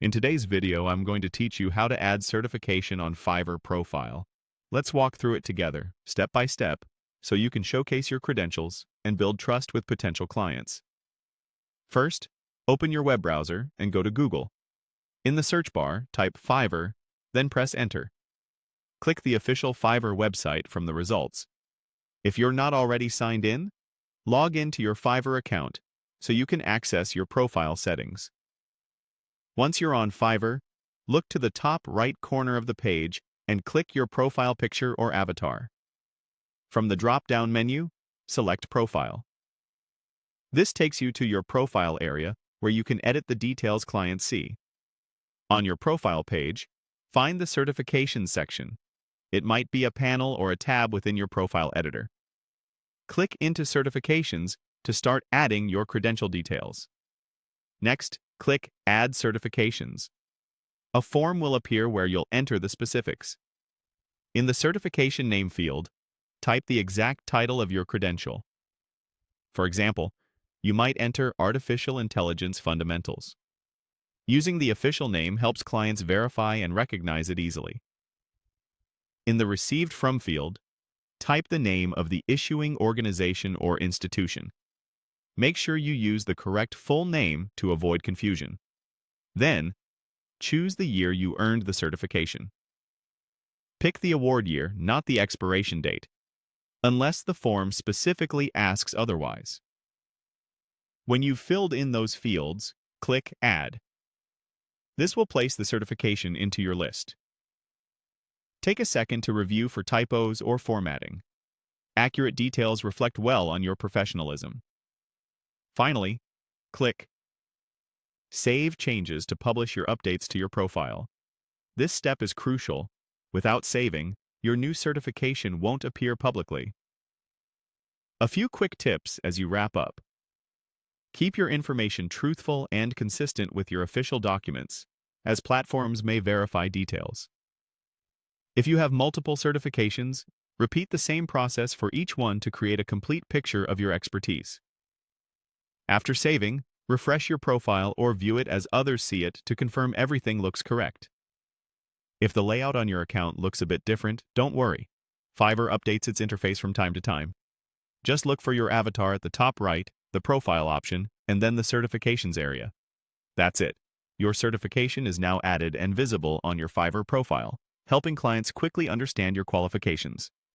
In today's video, I'm going to teach you how to add certification on Fiverr profile. Let's walk through it together, step by step, so you can showcase your credentials and build trust with potential clients. First, open your web browser and go to Google. In the search bar, type Fiverr, then press Enter. Click the official Fiverr website from the results. If you're not already signed in, log into your Fiverr account so you can access your profile settings. Once you're on Fiverr, look to the top right corner of the page and click your profile picture or avatar. From the drop-down menu, select Profile. This takes you to your profile area where you can edit the details clients see. On your profile page, find the Certifications section. It might be a panel or a tab within your profile editor. Click into Certifications to start adding your credential details. Next, click Add Certifications. A form will appear where you'll enter the specifics. In the certification name field, type the exact title of your credential. For example, you might enter Artificial Intelligence Fundamentals. Using the official name helps clients verify and recognize it easily. In the Received From field, type the name of the issuing organization or institution. Make sure you use the correct full name to avoid confusion. Then, choose the year you earned the certification. Pick the award year, not the expiration date, unless the form specifically asks otherwise. When you've filled in those fields, click Add. This will place the certification into your list. Take a second to review for typos or formatting. Accurate details reflect well on your professionalism. Finally, click Save Changes to publish your updates to your profile. This step is crucial. Without saving, your new certification won't appear publicly. A few quick tips as you wrap up. Keep your information truthful and consistent with your official documents, as platforms may verify details. If you have multiple certifications, repeat the same process for each one to create a complete picture of your expertise. After saving, refresh your profile or view it as others see it to confirm everything looks correct. If the layout on your account looks a bit different, don't worry. Fiverr updates its interface from time to time. Just look for your avatar at the top right, the profile option, and then the certifications area. That's it. Your certification is now added and visible on your Fiverr profile, helping clients quickly understand your qualifications.